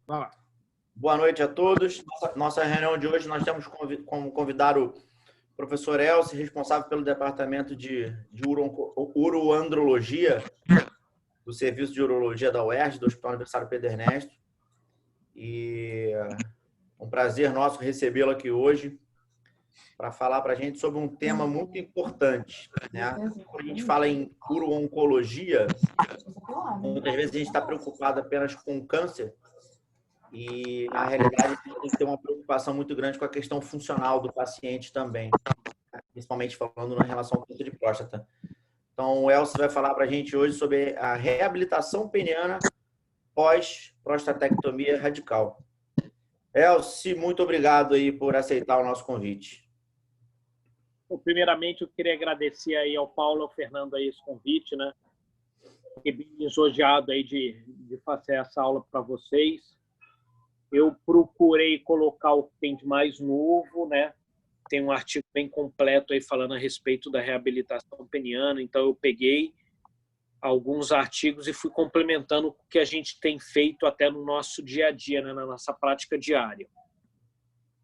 Vai lá. Boa noite a todos. Nossa reunião de hoje nós temos como convidado o professor Elcio, responsável pelo departamento de uroandrologia do Serviço de Urologia da UERJ, do Hospital Universitário Pedro Ernesto. E é um prazer nosso recebê-lo aqui hoje para falar para a gente sobre um tema muito importante, né? Quando a gente fala em uro-oncologia, muitas vezes a gente está preocupado apenas com câncer, e, na realidade, a gente tem que ter uma preocupação muito grande com a questão funcional do paciente também, principalmente falando na relação ao câncer de próstata. Então, o Elcio vai falar para a gente hoje sobre a reabilitação peniana pós-prostatectomia radical. Elcio, muito obrigado aí por aceitar o nosso convite. Primeiramente, eu queria agradecer aí ao Paulo e ao Fernando aí esse convite, né? Fiquei bem lisonjeado aí de fazer essa aula para vocês. Eu procurei colocar o que tem de mais novo, né? Tem um artigo bem completo aí falando a respeito da reabilitação peniana, então eu peguei alguns artigos e fui complementando o que a gente tem feito até no nosso dia a dia, né? Na nossa prática diária.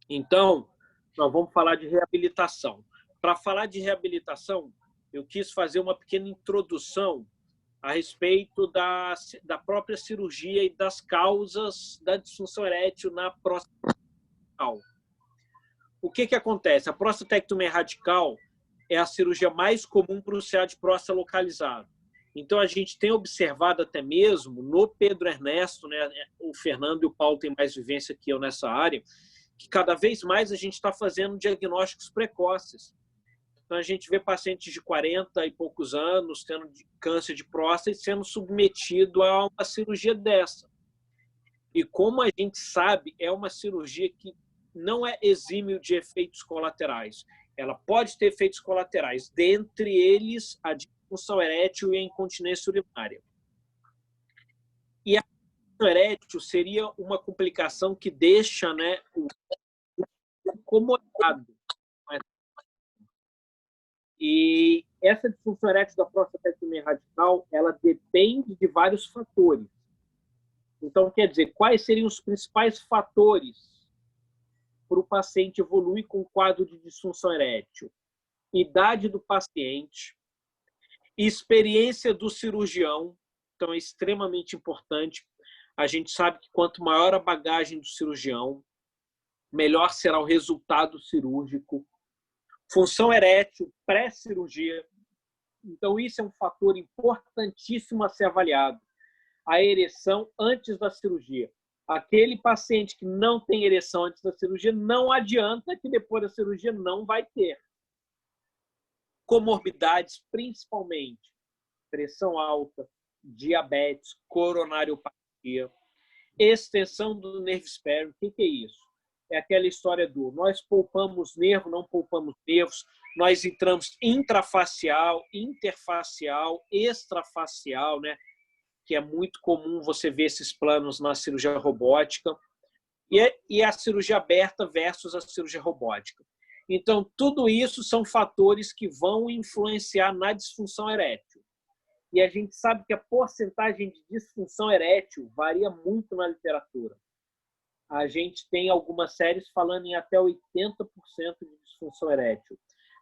Então, nós vamos falar de reabilitação. Para falar de reabilitação, eu quis fazer uma pequena introdução a respeito da própria cirurgia e das causas da disfunção erétil na próstata radical. O que acontece? A prostatectomia radical é a cirurgia mais comum para o CA de próstata localizado. Então, a gente tem observado até mesmo no Pedro Ernesto, né, o Fernando e o Paulo têm mais vivência que eu nessa área, que cada vez mais a gente está fazendo diagnósticos precoces. Então, a gente vê pacientes de 40 e poucos anos tendo câncer de próstata e sendo submetido a uma cirurgia dessa. E como a gente sabe, é uma cirurgia que não é exímio de efeitos colaterais. Ela pode ter efeitos colaterais, dentre eles a disfunção erétil e a incontinência urinária. E a disfunção erétil seria uma complicação que deixa, né, o incomodado. E essa disfunção erétil da prostatectomia radical, ela depende de vários fatores. Então, quer dizer, quais seriam os principais fatores para o paciente evoluir com o quadro de disfunção erétil? Idade do paciente, experiência do cirurgião, então é extremamente importante. A gente sabe que quanto maior a bagagem do cirurgião, melhor será o resultado cirúrgico. Função erétil pré-cirurgia. Então, isso é um fator importantíssimo a ser avaliado. A ereção antes da cirurgia. Aquele paciente que não tem ereção antes da cirurgia, não adianta que depois da cirurgia não vai ter. Comorbidades, principalmente pressão alta, diabetes, coronariopatia, extensão do nervo espéreo. O que é isso? É aquela história do nós poupamos nervo, não poupamos nervos, nós entramos intrafacial, interfacial, extrafacial, né? Que é muito comum você ver esses planos na cirurgia robótica, e a cirurgia aberta versus a cirurgia robótica. Então, tudo isso são fatores que vão influenciar na disfunção erétil. E a gente sabe que a porcentagem de disfunção erétil varia muito na literatura. A gente tem algumas séries falando em até 80% de disfunção erétil.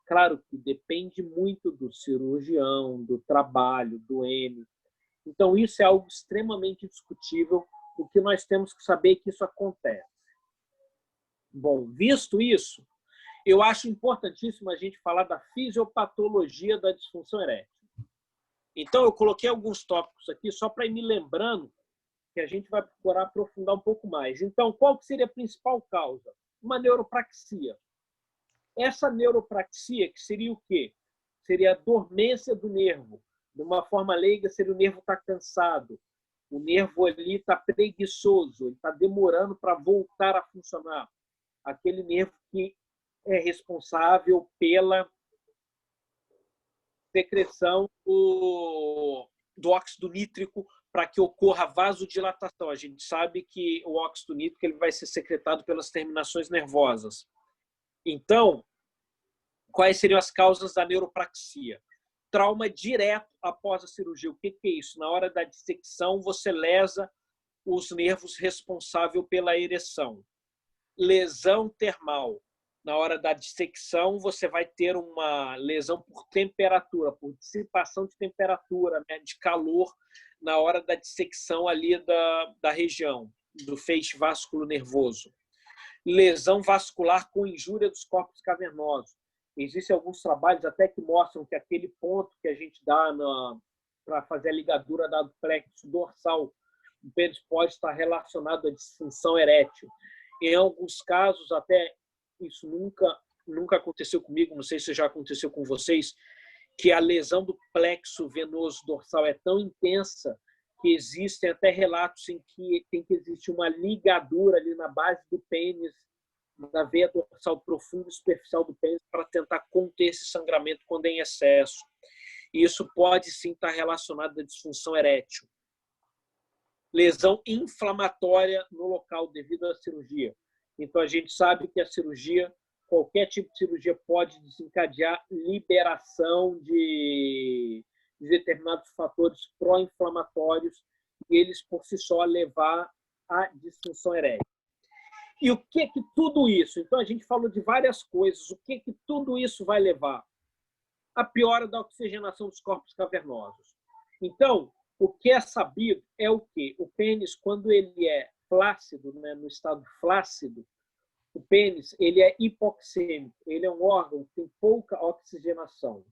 Claro que depende muito do cirurgião, do trabalho, do M. Então, isso é algo extremamente discutível. O que nós temos que saber é que isso acontece. Bom, visto isso, eu acho importantíssimo a gente falar da fisiopatologia da disfunção erétil. Então, eu coloquei alguns tópicos aqui só para ir me lembrando que a gente vai procurar aprofundar um pouco mais. Então, qual que seria a principal causa? Uma neuropraxia. Essa neuropraxia, que seria o quê? Seria a dormência do nervo. De uma forma leiga, seria o nervo estar cansado. O nervo ali está preguiçoso, ele está demorando para voltar a funcionar. Aquele nervo que é responsável pela secreção do óxido nítrico para que ocorra vasodilatação. A gente sabe que o óxido nítrico ele vai ser secretado pelas terminações nervosas. Então, quais seriam as causas da neuropraxia? Trauma direto após a cirurgia. O que é isso? Na hora da dissecção, você lesa os nervos responsáveis pela ereção. Lesão termal. Na hora da dissecção, você vai ter uma lesão por temperatura, por dissipação de temperatura, né, de calor, na hora da dissecção ali da região, do feixe vasculo-nervoso. Lesão vascular com injúria dos corpos cavernosos. Existem alguns trabalhos até que mostram que aquele ponto que a gente dá para fazer a ligadura da plexo dorsal do pênis pode estar relacionado à disfunção erétil. Em alguns casos, até isso nunca aconteceu comigo, não sei se já aconteceu com vocês, que a lesão do plexo venoso dorsal é tão intensa que existem até relatos em que tem que existir uma ligadura ali na base do pênis, na veia dorsal profunda e superficial do pênis, para tentar conter esse sangramento quando é em excesso. E isso pode sim estar relacionado à disfunção erétil. Lesão inflamatória no local devido à cirurgia. Então, a gente sabe que a cirurgia, qualquer tipo de cirurgia pode desencadear liberação de determinados fatores pró-inflamatórios e eles, por si só, levar à disfunção erétil. E o que tudo isso? Então, a gente falou de várias coisas. O que tudo isso vai levar? A piora da oxigenação dos corpos cavernosos. Então, o que é sabido é o quê? O pênis, quando ele é flácido, né, no estado flácido, o pênis ele é hipoxêmico, ele é um órgão que tem pouca oxigenação.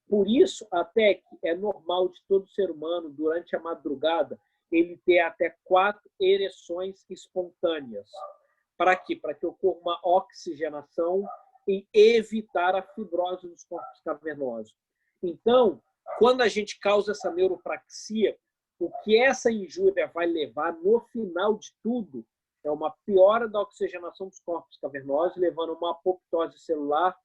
Por isso, até que é normal de todo ser humano, durante a madrugada, ele ter até 4 ereções espontâneas. Para quê? Para que ocorra uma oxigenação e evitar a fibrose dos corpos cavernosos. Então, quando a gente causa essa neuropraxia, o que essa injúria vai levar no final de tudo é uma piora da oxigenação dos corpos cavernosos, levando a uma apoptose celular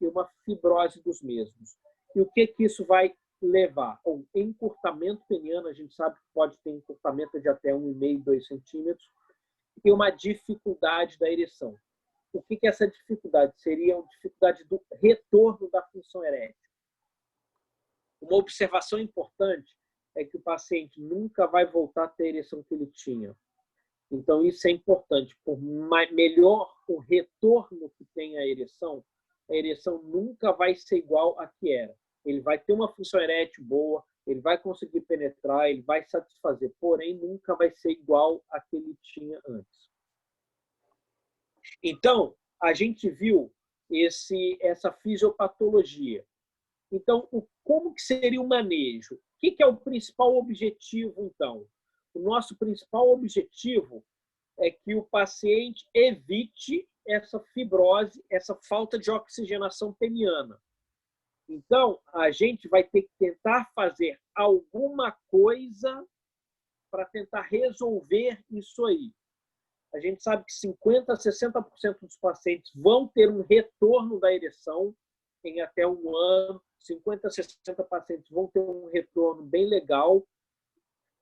e uma fibrose dos mesmos. E o que isso vai levar? Um encurtamento peniano, a gente sabe que pode ter encurtamento de até 1,5, 2 centímetros, e uma dificuldade da ereção. O que é essa dificuldade? Seria a dificuldade do retorno da função erétil. Uma observação importante é que o paciente nunca vai voltar a ter a ereção que ele tinha. Então, isso é importante. Por melhor o retorno que tem a ereção nunca vai ser igual a que era. Ele vai ter uma função erétil boa, ele vai conseguir penetrar, ele vai satisfazer, porém, nunca vai ser igual a que ele tinha antes. Então, a gente viu essa fisiopatologia. Então, como que seria o manejo? O que é o principal objetivo, então? O nosso principal objetivo é que o paciente evite essa fibrose, essa falta de oxigenação peniana. Então, a gente vai ter que tentar fazer alguma coisa para tentar resolver isso aí. A gente sabe que 50% a 60% dos pacientes vão ter um retorno da ereção em até 1 ano, 50% a 60% pacientes vão ter um retorno bem legal.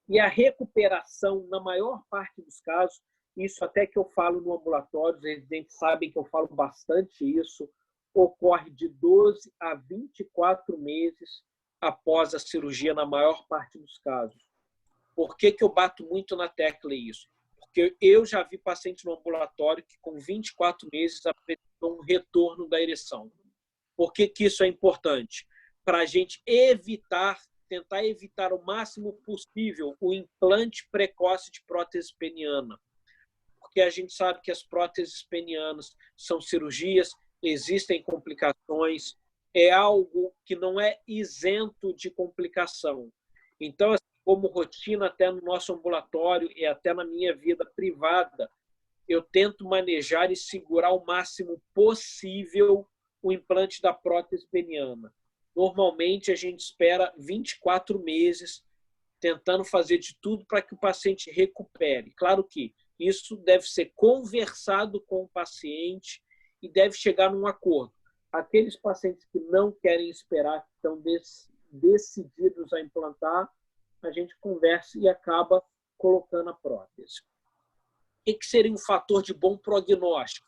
E a recuperação, na maior parte dos casos, isso até que eu falo no ambulatório, os residentes sabem que eu falo bastante isso, ocorre de 12 a 24 meses após a cirurgia, na maior parte dos casos. Por que eu bato muito na tecla isso? Porque eu já vi paciente no ambulatório que com 24 meses apresentou um retorno da ereção. Por que isso é importante? Para a gente tentar evitar o máximo possível o implante precoce de prótese peniana. Porque a gente sabe que as próteses penianas são cirurgias, existem complicações, é algo que não é isento de complicação. Então, como rotina, até no nosso ambulatório e até na minha vida privada, eu tento manejar e segurar o máximo possível o implante da prótese peniana. Normalmente, a gente espera 24 meses tentando fazer de tudo para que o paciente recupere. Claro que isso deve ser conversado com o paciente e deve chegar num acordo. Aqueles pacientes que não querem esperar, que estão decididos a implantar, a gente conversa e acaba colocando a prótese. O que seria um fator de bom prognóstico?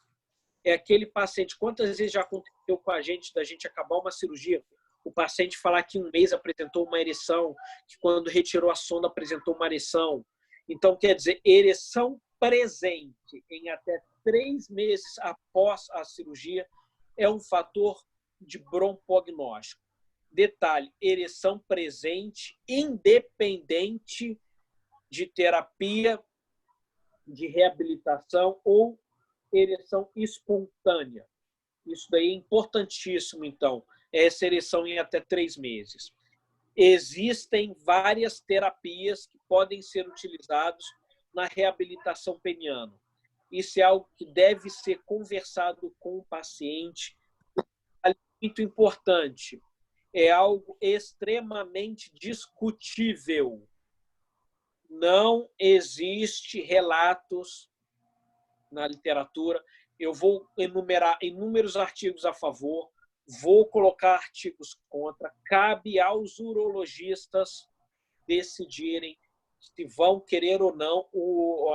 É aquele paciente, quantas vezes já aconteceu com a gente, da gente acabar uma cirurgia, o paciente falar que em 1 mês apresentou uma ereção, que quando retirou a sonda apresentou uma ereção. Então, quer dizer, ereção presente em até 3 meses após a cirurgia é um fator de broncoagnóstico. Detalhe, ereção presente independente de terapia, de reabilitação ou ereção espontânea. Isso daí é importantíssimo, então, essa ereção em até 3 meses. Existem várias terapias que podem ser utilizadas na reabilitação peniana. Isso é algo que deve ser conversado com o paciente. Muito importante. É algo extremamente discutível. Não existe relatos na literatura. Eu vou enumerar inúmeros artigos a favor, vou colocar artigos contra. Cabe aos urologistas decidirem se vão querer ou não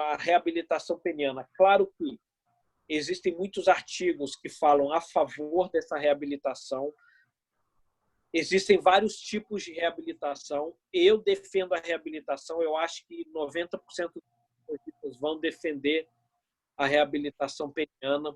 a reabilitação peniana. Claro que existem muitos artigos que falam a favor dessa reabilitação. Existem vários tipos de reabilitação. Eu defendo a reabilitação. Eu acho que 90% dos urologistas vão defender a reabilitação peniana.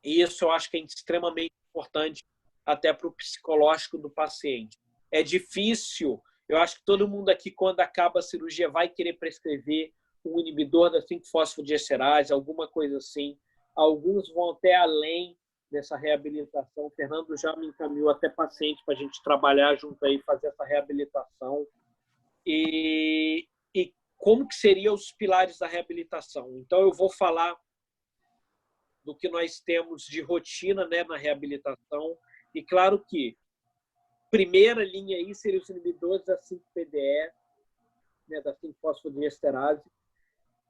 E isso eu acho que é extremamente importante até para o psicológico do paciente. É difícil. Eu acho que todo mundo aqui, quando acaba a cirurgia, vai querer prescrever um inibidor da 5-fosfodiesterase, alguma coisa assim. Alguns vão até além dessa reabilitação. O Fernando já me encaminhou até paciente para a gente trabalhar junto aí, fazer essa reabilitação. E como que seriam os pilares da reabilitação? Então, eu vou falar do que nós temos de rotina, né, na reabilitação. E claro que primeira linha aí seriam os inibidores da 5-PDE, né, da 5-fosfodiesterase,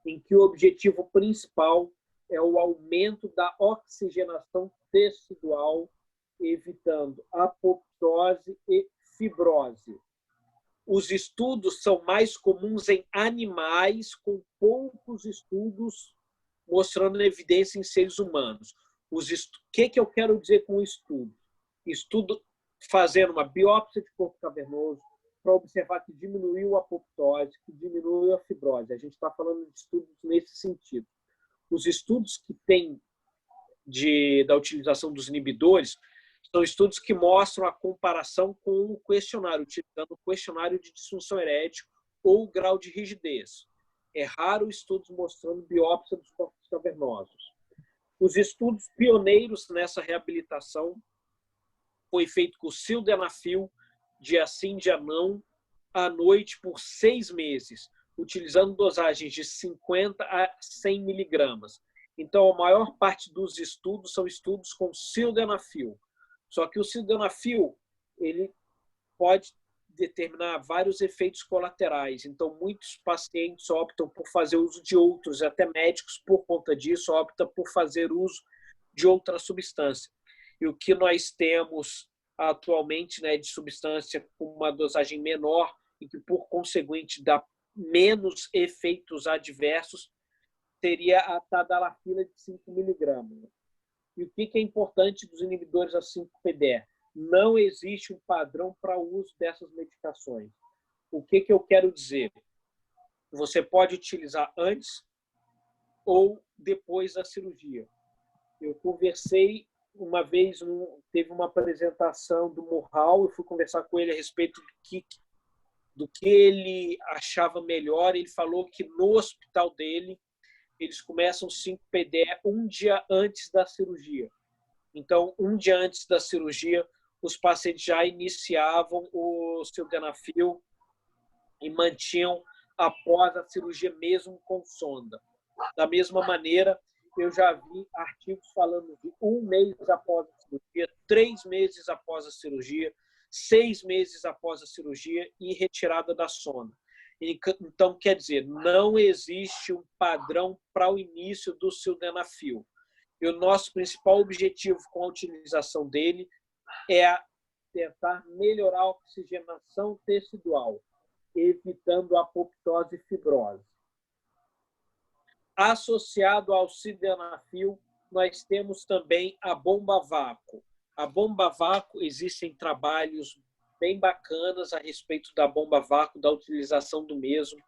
em que o objetivo principal é o aumento da oxigenação tecidual, evitando apoptose e fibrose. Os estudos são mais comuns em animais, com poucos estudos mostrando evidência em seres humanos. O que eu quero dizer com estudo? Estudo fazendo uma biópsia de corpo cavernoso para observar que diminuiu a apoptose, que diminuiu a fibrose. A gente está falando de estudos nesse sentido. Os estudos que tem da utilização dos inibidores são estudos que mostram a comparação com o questionário, utilizando o questionário de disfunção erétil ou grau de rigidez. É raro estudos mostrando biópsia dos corpos cavernosos. Os estudos pioneiros nessa reabilitação foi feito com o sildenafil, dia sim, dia não, à noite por 6 meses, utilizando dosagens de 50 a 100 miligramas. Então, a maior parte dos estudos são estudos com sildenafil. Só que o sildenafil, ele pode determinar vários efeitos colaterais. Então, muitos pacientes optam por fazer uso de outros, até médicos, por conta disso, optam por fazer uso de outra substância. E o que nós temos atualmente, né, de substância com uma dosagem menor e que, por conseguinte, dá menos efeitos adversos, seria a tadalafila de 5 miligramas. E o que é importante dos inibidores da 5-PDE? Não existe um padrão para o uso dessas medicações. O que eu quero dizer? Você pode utilizar antes ou depois da cirurgia. Eu conversei uma vez, teve uma apresentação do Murral, eu fui conversar com ele a respeito do que ele achava melhor. Ele falou que no hospital dele, eles começam 5-PDE um dia antes da cirurgia. Então, um dia antes da cirurgia, os pacientes já iniciavam o sildenafil e mantinham após a cirurgia mesmo com sonda. Da mesma maneira, eu já vi artigos falando de 1 mês após a cirurgia, 3 meses após a cirurgia, 6 meses após a cirurgia e retirada da sonda. Então, quer dizer, não existe um padrão para o início do sildenafil. E o nosso principal objetivo com a utilização dele é tentar melhorar a oxigenação tecidual, evitando a apoptose e fibrose. Associado ao sildenafil, nós temos também a bomba a vácuo. A bomba a vácuo, existem trabalhos bem bacanas a respeito da bomba a vácuo, da utilização do mesmo.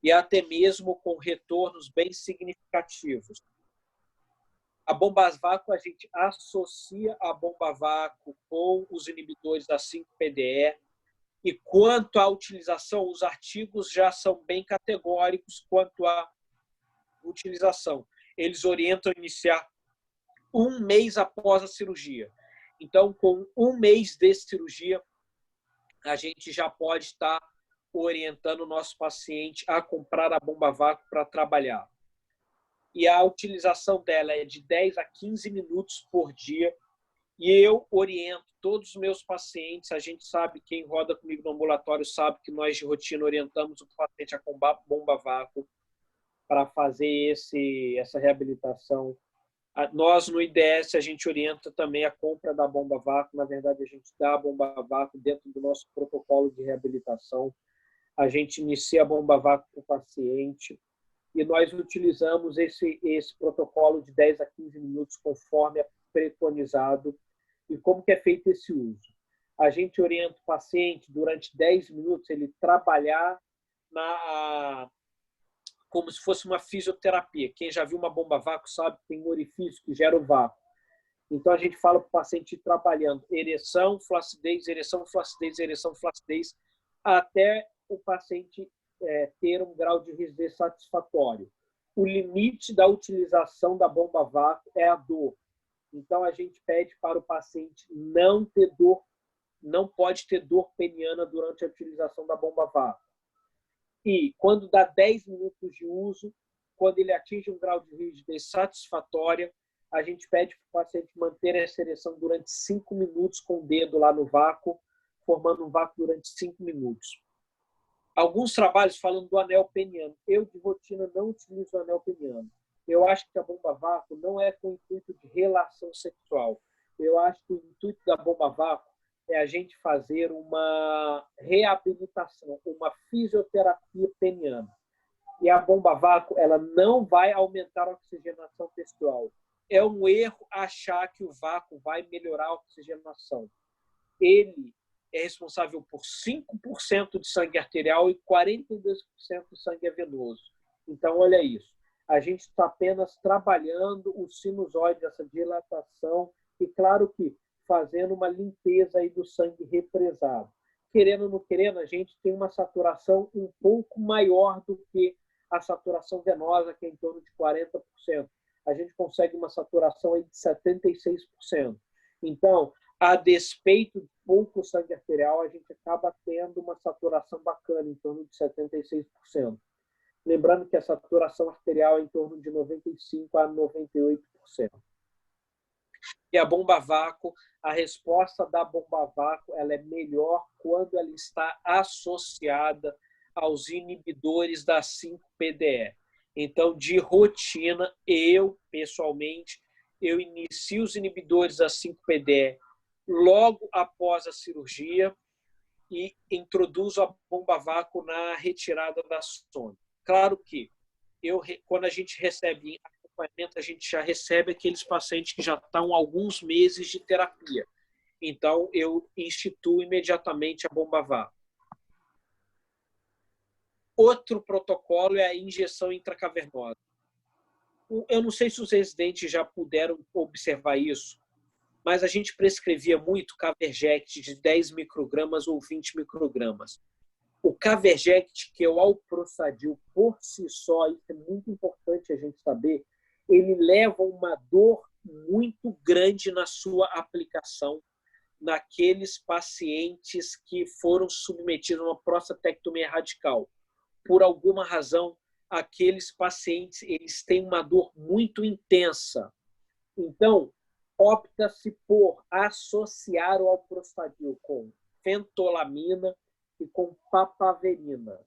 e até mesmo com retornos bem significativos. A bomba a vácuo, a gente associa a bomba a vácuo com os inibidores da 5-PDE, e quanto à utilização, os artigos já são bem categóricos quanto à utilização. Eles orientam a iniciar 1 mês após a cirurgia. Então, com 1 mês de cirurgia, a gente já pode estar orientando o nosso paciente a comprar a bomba a vácuo para trabalhar. E a utilização dela é de 10 a 15 minutos por dia. E eu oriento todos os meus pacientes. A gente sabe, quem roda comigo no ambulatório sabe que nós de rotina orientamos o paciente a comprar bomba a vácuo para fazer essa reabilitação. Nós, no IDS, a gente orienta também a compra da bomba a vácuo. Na verdade, a gente dá a bomba a vácuo dentro do nosso protocolo de reabilitação. A gente inicia a bomba a vácuo para o paciente e nós utilizamos esse protocolo de 10 a 15 minutos conforme é preconizado. E como que é feito esse uso? A gente orienta o paciente durante 10 minutos ele trabalhar como se fosse uma fisioterapia. Quem já viu uma bomba a vácuo sabe que tem um orifício que gera o vácuo. Então, a gente fala para o paciente ir trabalhando ereção, flacidez, ereção, flacidez, ereção, flacidez, até o paciente ter um grau de rigidez satisfatório. O limite da utilização da bomba a vácuo é a dor. Então, a gente pede para o paciente não ter dor, não pode ter dor peniana durante a utilização da bomba a vácuo. E quando dá 10 minutos de uso, quando ele atinge um grau de rigidez satisfatória, a gente pede para o paciente manter essa ereção durante 5 minutos com o dedo lá no vácuo, formando um vácuo durante 5 minutos. Alguns trabalhos falando do anel peniano. Eu, de rotina, não utilizo o anel peniano. Eu acho que a bomba a vácuo não é com o intuito de relação sexual. Eu acho que o intuito da bomba a vácuo é a gente fazer uma reabilitação, uma fisioterapia peniana. E a bomba a vácuo, ela não vai aumentar a oxigenação textual. É um erro achar que o vácuo vai melhorar a oxigenação. Ele é responsável por 5% de sangue arterial e 42% de sangue venoso. Então, olha isso. A gente está apenas trabalhando o sinusoide, essa dilatação, e claro que fazendo uma limpeza aí do sangue represado. Querendo ou não querendo, a gente tem uma saturação um pouco maior do que a saturação venosa, que é em torno de 40%. A gente consegue uma saturação aí de 76%. Então, a despeito de pouco sangue arterial, a gente acaba tendo uma saturação bacana, em torno de 76%. Lembrando que a saturação arterial é em torno de 95% a 98%. E a bomba a vácuo, a resposta da bomba a vácuo, ela é melhor quando ela está associada aos inibidores da 5-PDE. Então, de rotina, eu, pessoalmente, eu inicio os inibidores da 5-PDE logo após a cirurgia e introduzo a bomba a vácuo na retirada da sonda. Claro que quando a gente recebe acompanhamento, a gente já recebe aqueles pacientes que já estão alguns meses de terapia. Então, eu instituo imediatamente a bomba a vácuo. Outro protocolo é a injeção intracavernosa. Eu não sei se os residentes já puderam observar isso, mas a gente prescrevia muito Caverject de 10 microgramas ou 20 microgramas. O Caverject, que é o alprostadil por si só, isso é muito importante a gente saber, ele leva uma dor muito grande na sua aplicação naqueles pacientes que foram submetidos a uma prostatectomia radical. Por alguma razão, aqueles pacientes eles têm uma dor muito intensa. Então, opta-se por associar o alprostadil com fentolamina e com papaverina,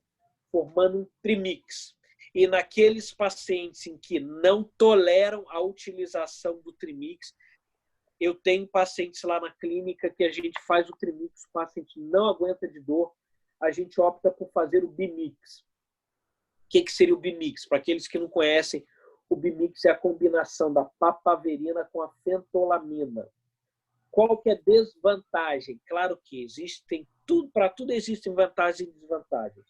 formando um trimix. E naqueles pacientes em que não toleram a utilização do trimix, eu tenho pacientes lá na clínica que a gente faz o trimix, o paciente não aguenta de dor, a gente opta por fazer o bimix. O que seria o bimix? Para aqueles que não conhecem, o bimix é a combinação da papaverina com a fentolamina. Qual que é a desvantagem? Claro que existem, para tudo existem vantagens e desvantagens.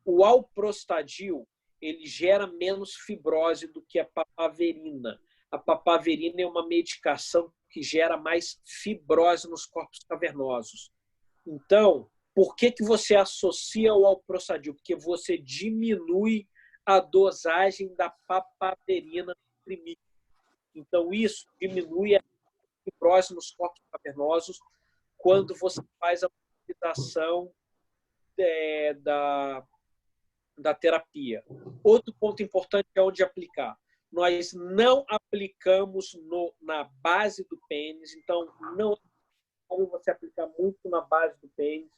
O alprostadil, ele gera menos fibrose do que a papaverina. A papaverina é uma medicação que gera mais fibrose nos corpos cavernosos. Então, por que você associa o alprostadil? Porque você diminui a dosagem da papaverina comprimida. Então, isso diminui a fibrose nos corpos cavernosos quando você faz a utilização da terapia. Outro ponto importante é onde aplicar. Nós não aplicamos na base do pênis, então não é como você aplicar muito na base do pênis,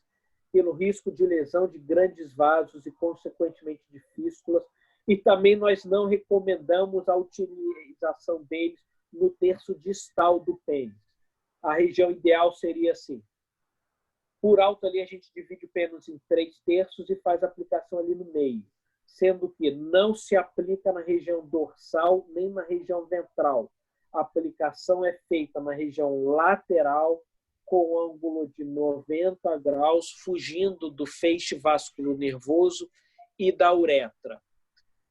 pelo risco de lesão de grandes vasos e, consequentemente, de fístulas. E também nós não recomendamos a utilização deles no terço distal do pênis. A região ideal seria assim. Por alto ali a gente divide o pênis em 3 terços e faz a aplicação ali no meio, sendo que não se aplica na região dorsal nem na região ventral. A aplicação é feita na região lateral com ângulo de 90 graus, fugindo do feixe vasculonervoso e da uretra.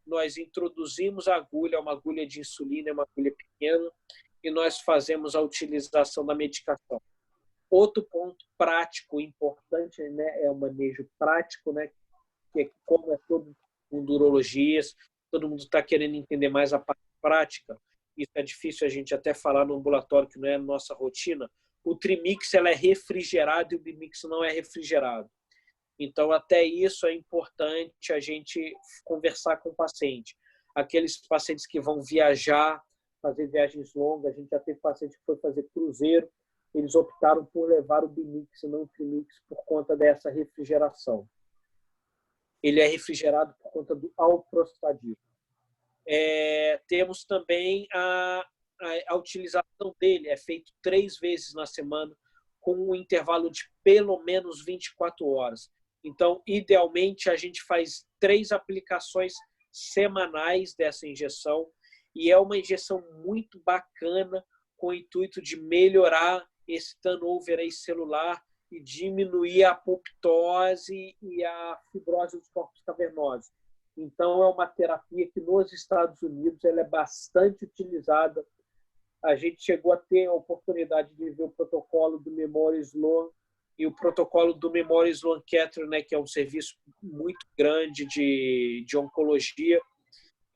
Nós introduzimos a agulha, uma agulha de insulina, uma agulha pequena, e nós fazemos a utilização da medicação. Outro ponto prático importante, né, é o manejo prático, né, que é como é todo mundo urologista, todo mundo está querendo entender mais a parte prática. Isso é difícil a gente até falar no ambulatório, que não é a nossa rotina. O trimix ela é refrigerado e o bimix não é refrigerado. Então, até isso é importante a gente conversar com o paciente. Aqueles pacientes que vão viajar, fazer viagens longas, a gente já teve paciente que foi fazer cruzeiro, eles optaram por levar o bimix e não o trimix por conta dessa refrigeração. Ele é refrigerado por conta do alprostadil. Temos também a utilização dele, é feito 3 vezes na semana, com um intervalo de pelo menos 24 horas. Então, idealmente, a gente faz 3 aplicações semanais dessa injeção, e é uma injeção muito bacana, com o intuito de melhorar esse turnover aí celular e diminuir a apoptose e a fibrose dos corpos cavernosos. Então, é uma terapia que nos Estados Unidos ela é bastante utilizada. A gente chegou a ter a oportunidade de ver o protocolo do Memorial Sloan e o protocolo do Memorial Sloan Kettering, né, que é um serviço muito grande de oncologia.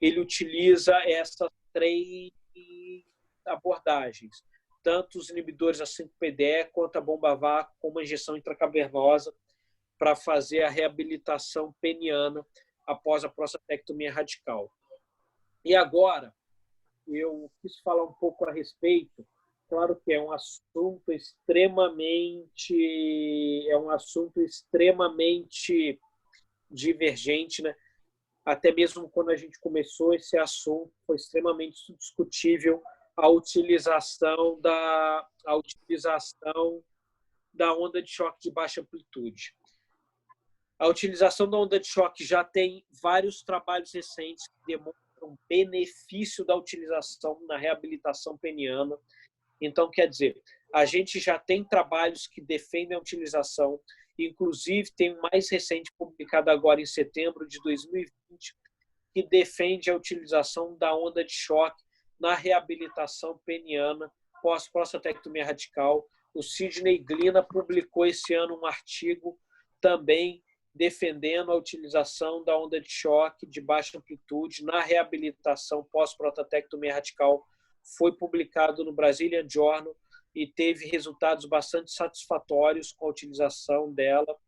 Ele utiliza essas 3 abordagens, tanto os inibidores da 5-PDE quanto a bomba vácuo, com uma injeção intracavernosa para fazer a reabilitação peniana após a prostatectomia radical. E agora, eu quis falar um pouco a respeito. Claro que é um assunto extremamente divergente, né? Até mesmo quando a gente começou esse assunto, foi extremamente discutível a utilização da onda de choque de baixa amplitude. A utilização da onda de choque já tem vários trabalhos recentes que demonstram benefício da utilização na reabilitação peniana. Então, quer dizer, a gente já tem trabalhos que defendem a utilização, inclusive tem um mais recente publicado agora em setembro de 2020, que defende a utilização da onda de choque na reabilitação peniana pós-prostatectomia radical. O Sidney Glina publicou esse ano um artigo também defendendo a utilização da onda de choque de baixa amplitude na reabilitação pós-prostatectomia radical. Foi publicado no Brazilian Journal e teve resultados bastante satisfatórios com a utilização dela.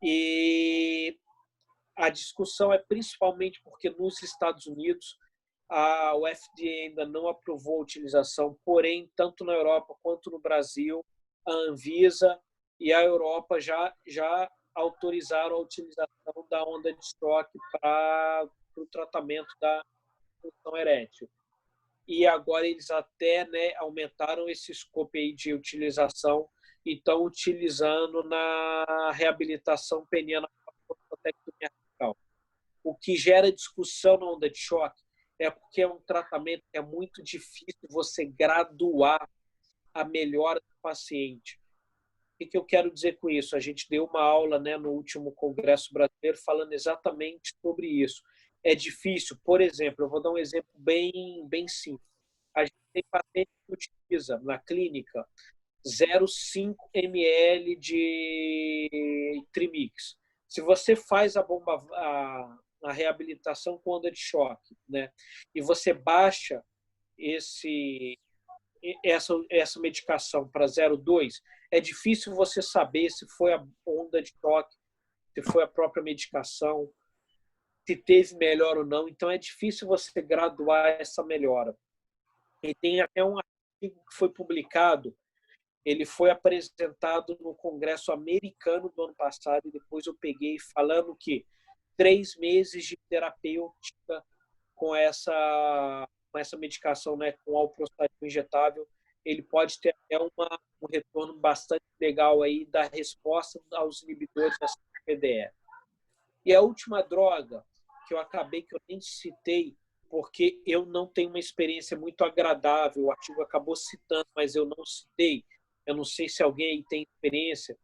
E a discussão é principalmente porque nos Estados Unidos o FDA ainda não aprovou a utilização, porém, tanto na Europa quanto no Brasil, a Anvisa e a Europa já autorizaram a utilização da onda de choque para o tratamento da disfunção erétil. E agora eles até, né, aumentaram esse escopo aí de utilização e estão utilizando na reabilitação peniana. O que gera discussão na onda de choque é porque é um tratamento que é muito difícil você graduar a melhora do paciente. que eu quero dizer com isso? A gente deu uma aula, né, no último Congresso Brasileiro falando exatamente sobre isso. É difícil, por exemplo, eu vou dar um exemplo bem simples. A gente tem paciente que utiliza na clínica 0,5 ml de Trimix. Se você faz a reabilitação com onda de choque, né, e você baixa essa medicação para 0,2, é difícil você saber se foi a onda de choque, se foi a própria medicação, se teve melhora ou não. Então, é difícil você graduar essa melhora. E tem até um artigo que foi publicado, ele foi apresentado no Congresso Americano do ano passado, e depois eu peguei falando que 3 meses de terapêutica com essa medicação, né, com alprostadil injetável, ele pode ter até um retorno bastante legal aí da resposta aos inibidores da PDE. E a última droga que eu nem citei, porque eu não tenho uma experiência muito agradável, o artigo acabou citando, mas eu não citei, eu não sei se alguém aí tem experiência,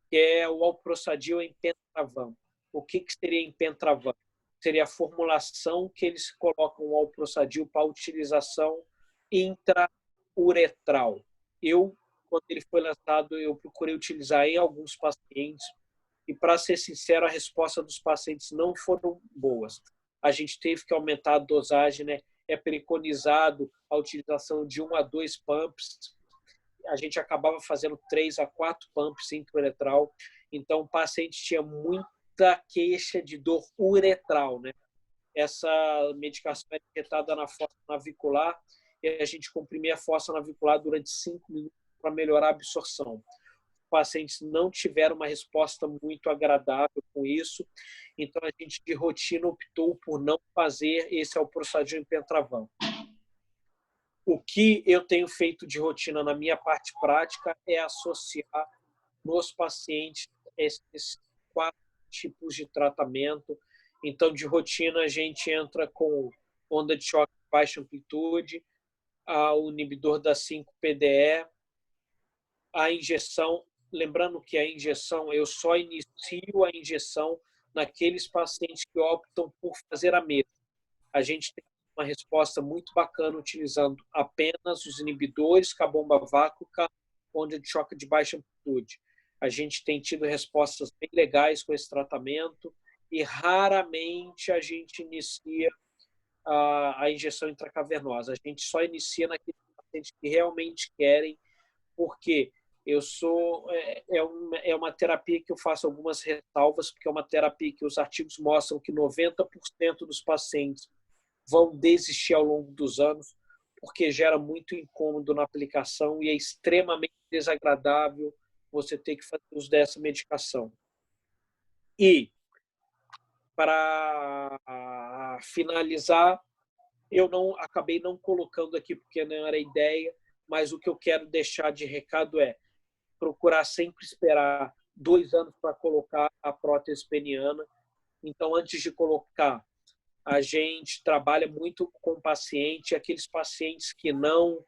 que é o alprostadil em pentravan. O que seria em pentravan? Seria a formulação que eles colocam o alprostadil para utilização intrauretral. Quando ele foi lançado, eu procurei utilizar em alguns pacientes e, para ser sincero, a resposta dos pacientes não foram boas. A gente teve que aumentar a dosagem, né? É preconizado a utilização de 1 a 2 pumps. A gente acabava fazendo 3 a 4 pumps intrauretral. Então, o paciente tinha muita queixa de dor uretral, né? Essa medicação é injetada na fossa navicular e a gente comprimia a fossa navicular durante 5 minutos para melhorar a absorção. Os pacientes não tiveram uma resposta muito agradável com isso, então a gente de rotina optou por não fazer esse alprostadil em pentravan. O que eu tenho feito de rotina na minha parte prática é associar nos pacientes esses 4 tipos de tratamento. Então, de rotina, a gente entra com onda de choque de baixa amplitude, o inibidor da 5-PDE, a injeção. Lembrando que a injeção, eu só inicio a injeção naqueles pacientes que optam por fazer a mesma. A gente tem uma resposta muito bacana utilizando apenas os inibidores com a bomba vácuo, onda de choque de baixa amplitude. A gente tem tido respostas bem legais com esse tratamento e raramente a gente inicia a injeção intracavernosa. A gente só inicia naqueles pacientes que realmente querem, porque é uma terapia que eu faço algumas ressalvas, porque é uma terapia que os artigos mostram que 90% dos pacientes vão desistir ao longo dos anos, porque gera muito incômodo na aplicação e é extremamente desagradável você ter que fazer uso dessa medicação. E, para finalizar, eu acabei não colocando aqui porque não era ideia, mas o que eu quero deixar de recado é procurar sempre esperar 2 anos para colocar a prótese peniana. Então, antes de colocar, a gente trabalha muito com o paciente, aqueles pacientes que não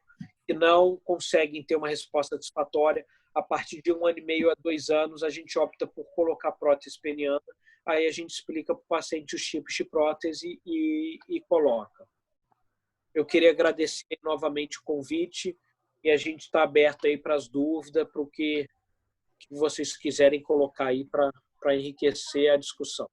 conseguem ter uma resposta satisfatória. A partir de 1 ano e meio a 2 anos, a gente opta por colocar prótese peniana. Aí a gente explica para o paciente os tipos de prótese e coloca. Eu queria agradecer novamente o convite e a gente está aberto aí para as dúvidas, para o que vocês quiserem colocar aí para enriquecer a discussão.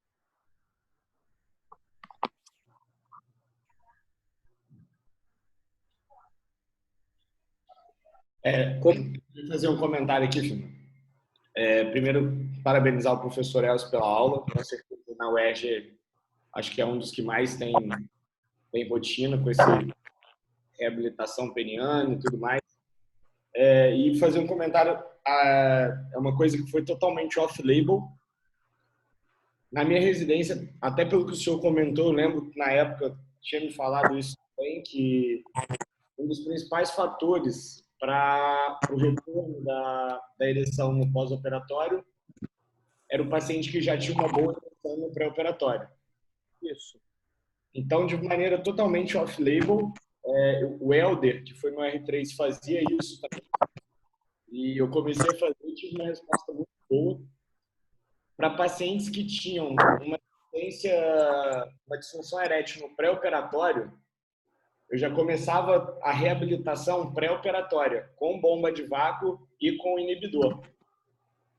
Vou fazer um comentário aqui, Fernando. Primeiro, parabenizar o professor Elcio pela aula. Com certeza, na UERJ, acho que é um dos que mais tem rotina com esse reabilitação peniana e tudo mais. E fazer um comentário, é uma coisa que foi totalmente off-label. Na minha residência, até pelo que o senhor comentou, eu lembro que na época tinha me falado isso também, que um dos principais fatores para o retorno da ereção no pós-operatório era o paciente que já tinha uma boa ereção no pré-operatório. Isso. Então, de maneira totalmente off-label, o Helder, que foi no R3, fazia isso também. E eu comecei a fazer e tive uma resposta muito boa para pacientes que tinham uma disfunção erétil no pré-operatório. Eu já começava a reabilitação pré-operatória com bomba de vácuo e com inibidor.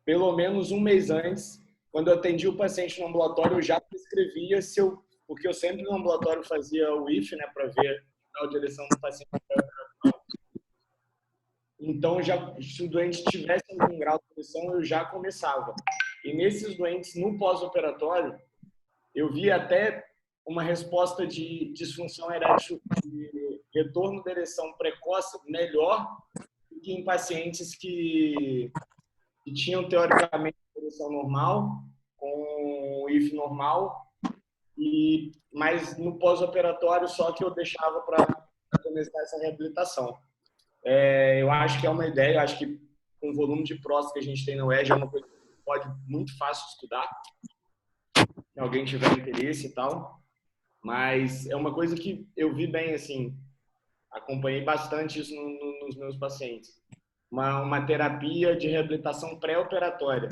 Pelo menos um mês antes, quando eu atendi o paciente no ambulatório, eu já prescrevia porque eu sempre no ambulatório fazia o IF, né, para ver a direção do paciente. Então, se o doente tivesse algum grau de pressão, eu já começava. E nesses doentes, no pós-operatório, eu vi até uma resposta de disfunção erétil, de retorno da ereção precoce melhor do que em pacientes que tinham, teoricamente, ereção normal, com IF normal, mas no pós-operatório só que eu deixava para começar essa reabilitação. Eu acho que é uma ideia, eu acho que com o volume de próstata que a gente tem na UERJ é uma coisa que pode muito fácil estudar, se alguém tiver interesse e tal, mas é uma coisa que eu vi bem, assim, acompanhei bastante isso nos meus pacientes. Uma terapia de reabilitação pré-operatória.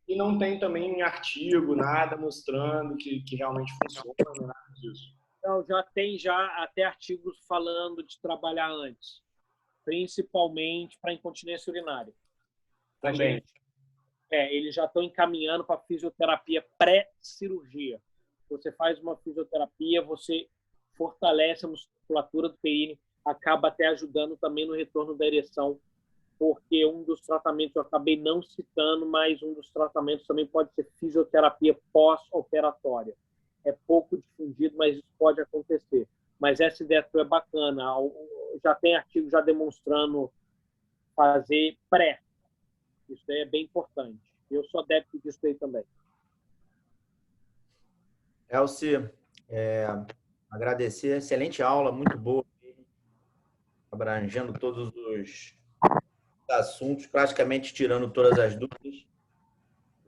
E não tem também artigo, nada mostrando que realmente funciona, nada disso. Então, já tem até artigos falando de trabalhar antes, principalmente para incontinência urinária. Também. Eles já estão encaminhando para fisioterapia pré-cirurgia. Você faz uma fisioterapia, você fortalece a musculatura do pênis, acaba até ajudando também no retorno da ereção, porque um dos tratamentos, eu acabei não citando, mas um dos tratamentos também pode ser fisioterapia pós-operatória. É pouco difundido, mas isso pode acontecer. Mas essa ideia é bacana. Já tem artigo já demonstrando fazer pré. Isso daí é bem importante. Eu sou adepto disso aí também. Elci, agradecer. Excelente aula, muito boa. Abrangendo todos os assuntos, praticamente tirando todas as dúvidas.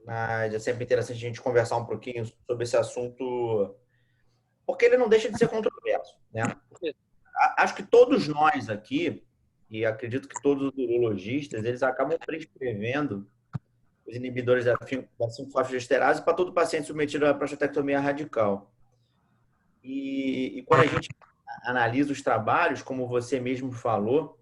Mas é sempre interessante a gente conversar um pouquinho sobre esse assunto, porque ele não deixa de ser controverso, né? Acho que todos nós aqui, e acredito que todos os urologistas, eles acabam prescrevendo os inibidores da 5-fosfodiesterase para todo paciente submetido à prostatectomia radical. E quando a gente analisa os trabalhos, como você mesmo falou,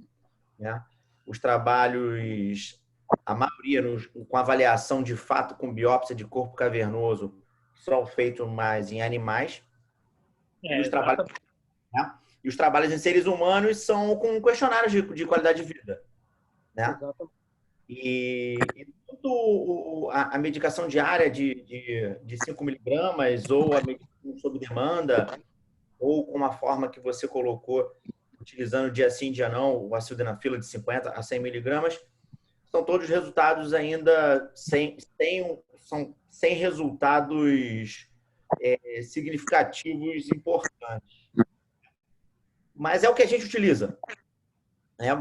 né? Os trabalhos, a maioria com avaliação de fato com biópsia de corpo cavernoso, são feitos mais em animais. E os trabalhos em seres humanos são com questionários de qualidade de vida, né? Exatamente. E a medicação diária de 5 miligramas ou a medicação sob demanda ou com a forma que você colocou, utilizando dia sim, dia não, o sildenafila de 50 a 100 miligramas, são todos resultados ainda sem resultados significativos importantes. Mas é o que a gente utiliza.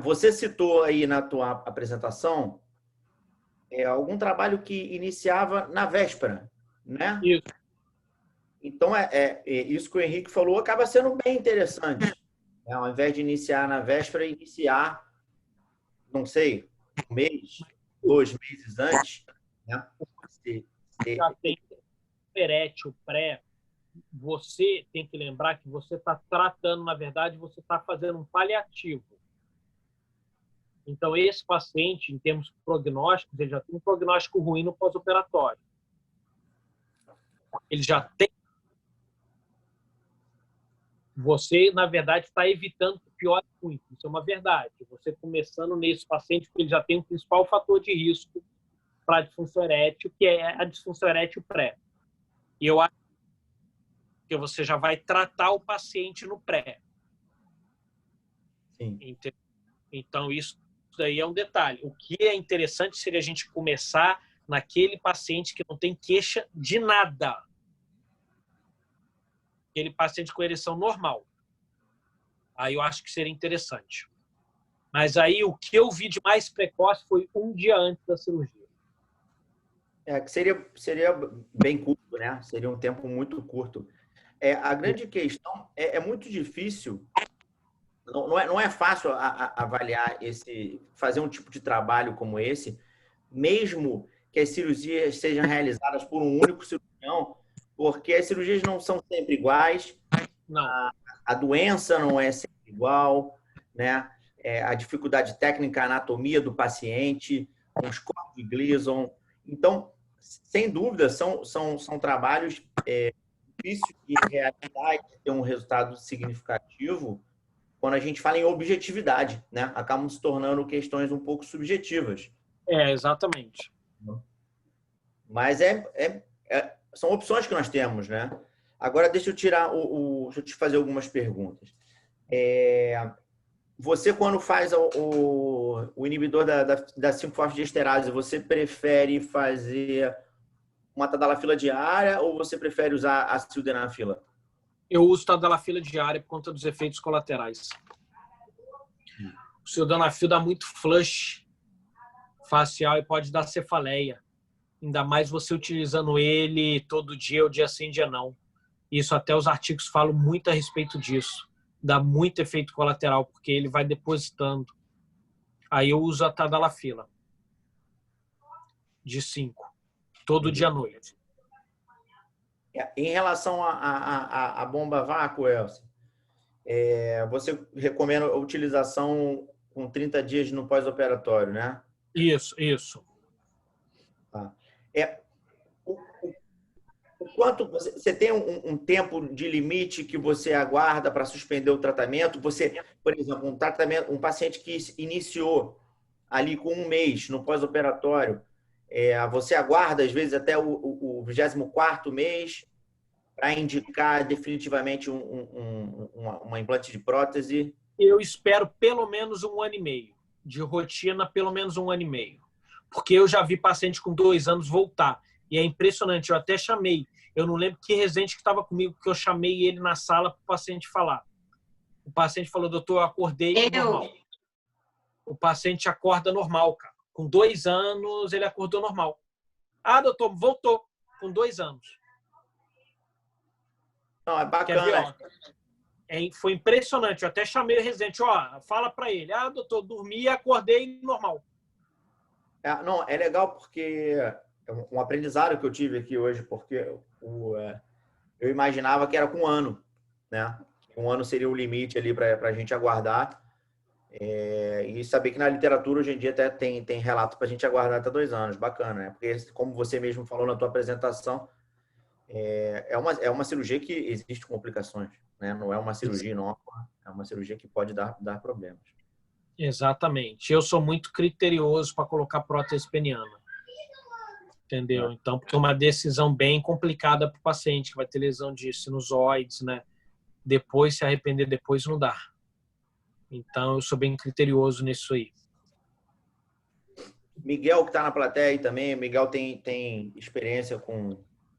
Você citou aí na tua apresentação algum trabalho que iniciava na véspera, né? Isso. Então, isso que o Henrique falou acaba sendo bem interessante. Ao invés de iniciar na véspera, iniciar, não sei, um mês, 2 meses antes, né? Já tem erétil pré. Você tem que lembrar que você está tratando, na verdade, você está fazendo um paliativo. Então, esse paciente, em termos prognósticos, ele já tem um prognóstico ruim no pós-operatório. Ele já tem. Você, na verdade, está evitando que piore muito. Isso é uma verdade. Você começando nesse paciente, porque ele já tem o principal fator de risco para a disfunção erétil, que é a disfunção erétil pré. E eu acho que você já vai tratar o paciente no pré. Sim. Então, isso daí é um detalhe. O que é interessante seria a gente começar naquele paciente que não tem queixa de nada. Aquele paciente com ereção normal. Aí eu acho que seria interessante. Mas aí o que eu vi de mais precoce foi um dia antes da cirurgia. Que seria bem curto, né? Seria um tempo muito curto. A grande questão é muito difícil não é fácil avaliar fazer um tipo de trabalho como esse, mesmo que as cirurgias sejam realizadas por um único cirurgião, porque as cirurgias não são sempre iguais, Não. a doença não é sempre igual, né? A dificuldade técnica, a anatomia do paciente, os corpos de Gleason. Então, sem dúvida, são trabalhos difíceis de realizar e de ter um resultado significativo quando a gente fala em objetividade, né? Acabam se tornando questões um pouco subjetivas. Exatamente. Mas são opções que nós temos, né? Agora, deixa eu tirar deixa eu te fazer algumas perguntas. Você, quando faz o inibidor da 5-fosfodiesterase, você prefere fazer uma tadalafila diária ou você prefere usar a sildenafila? Eu uso tadalafila diária por conta dos efeitos colaterais. O sildenafil dá muito flush facial e pode dar cefaleia. Ainda mais você utilizando ele todo dia, ou dia sim, dia não. Isso até os artigos falam muito a respeito disso. Dá muito efeito colateral, porque ele vai depositando. Aí eu uso a tadalafila de 5, todo dia à noite. Em relação à bomba vácuo, Elcio, você recomenda a utilização com 30 dias no pós-operatório, né? Isso. Tá. O quanto você tem um tempo de limite que você aguarda para suspender o tratamento? Você, por exemplo, um paciente que iniciou ali com 1 mês no pós-operatório, você aguarda às vezes até o 24º mês para indicar definitivamente uma implante de prótese? Eu espero pelo menos 1 ano e meio. De rotina, pelo menos 1 ano e meio. Porque eu já vi paciente com 2 anos voltar. E é impressionante. Eu até chamei. Eu não lembro que residente que estava comigo, que eu chamei ele na sala para o paciente falar. O paciente falou, doutor, eu acordei normal. O paciente acorda normal, cara. Com 2 anos, ele acordou normal. Ah, doutor, voltou. Com 2 anos. Não, é bacana. Foi impressionante. Eu até chamei o residente. Fala para ele. Ah, doutor, dormi e acordei normal. Não, é legal porque é um aprendizado que eu tive aqui hoje, porque eu imaginava que era com 1 ano, né? 1 ano seria o limite ali para a gente aguardar. E saber que na literatura hoje em dia até tem relato para a gente aguardar até 2 anos. Bacana, né? Porque, como você mesmo falou na tua apresentação, é uma cirurgia que existe complicações, né? Não é uma cirurgia inócua, é uma cirurgia que pode dar problemas. Exatamente. Eu sou muito criterioso para colocar prótese peniana. Entendeu? Então, porque é uma decisão bem complicada para o paciente, que vai ter lesão de sinusoides, né? Depois, se arrepender depois, não dá. Então, eu sou bem criterioso nisso aí. Miguel, que está na plateia aí também. Miguel tem experiência com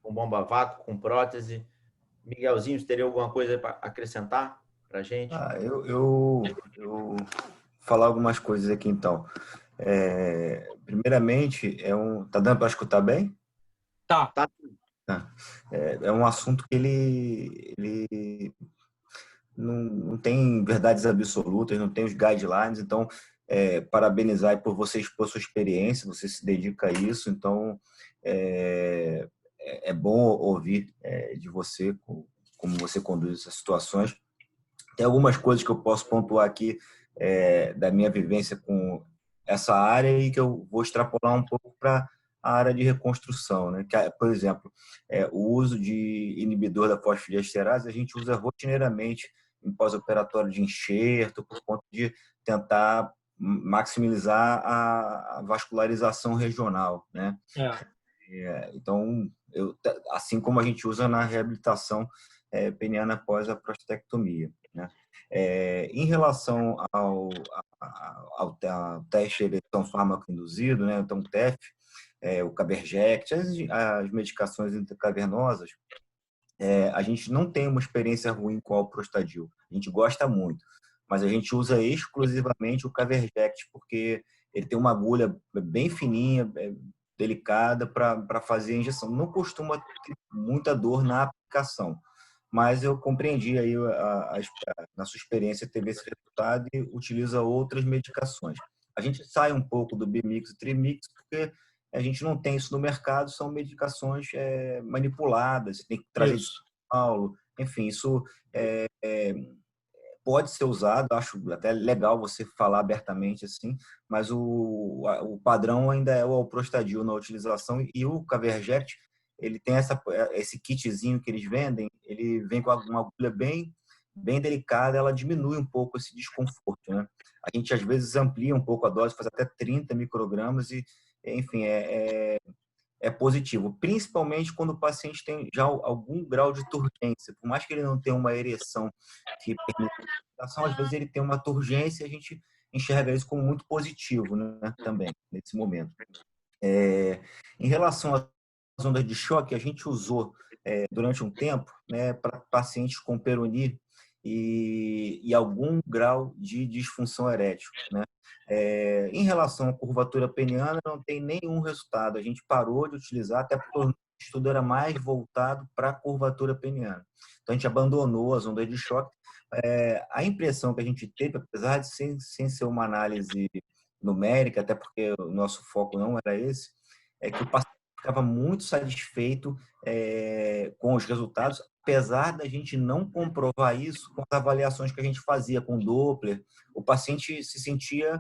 bomba vácuo, com prótese. Miguelzinho, você teria alguma coisa para acrescentar para a gente? Eu falar algumas coisas aqui, então. Primeiramente, tá dando para escutar bem? Tá. É um assunto que ele não tem verdades absolutas, não tem os guidelines, então parabenizar por você expor sua experiência, você se dedica a isso, então é bom ouvir de você como você conduz essas situações. Tem algumas coisas que eu posso pontuar aqui da minha vivência com essa área e que eu vou extrapolar um pouco para a área de reconstrução, né? Que, por exemplo, o uso de inibidor da fosfodiesterase a gente usa rotineiramente em pós-operatório de enxerto, por conta de tentar maximizar a vascularização regional, né? Então, assim como a gente usa na reabilitação peniana após a prostatectomia, né? Em relação ao teste de ereção fármaco-induzido, né? Então, o TEF, o Caberject, as medicações intracavernosas, a gente não tem uma experiência ruim com o Prostadil. A gente gosta muito, mas a gente usa exclusivamente o Caberject, porque ele tem uma agulha bem fininha, delicada para fazer a injeção. Não costuma ter muita dor na aplicação, mas eu compreendi aí na sua experiência teve esse resultado e utiliza outras medicações. A gente sai um pouco do Bimix e Trimix porque a gente não tem isso no mercado, são medicações manipuladas, você tem que trazer de São Isso. Paulo, enfim, isso pode ser usado, acho até legal você falar abertamente assim, mas o padrão ainda é o Alprostadil na utilização e o Caverject, ele tem esse kitzinho que eles vendem, ele vem com uma agulha bem delicada, ela diminui um pouco esse desconforto, né? A gente às vezes amplia um pouco a dose, faz até 30 microgramas e, enfim, é positivo, principalmente quando o paciente tem já algum grau de turgência. Por mais que ele não tenha uma ereção que permita a respiração, às vezes ele tem uma turgência e a gente enxerga isso como muito positivo, né, também, nesse momento. Em relação às ondas de choque, a gente usou durante um tempo, né, para pacientes com peroni e algum grau de disfunção erétil, né? Em relação à curvatura peniana, não tem nenhum resultado. A gente parou de utilizar, até porque o estudo era mais voltado para a curvatura peniana. Então, a gente abandonou as ondas de choque. A impressão que a gente teve, apesar de sem ser uma análise numérica, até porque o nosso foco não era esse, é que o paciente ficava muito satisfeito com os resultados, apesar da gente não comprovar isso com as avaliações que a gente fazia com Doppler, o paciente se sentia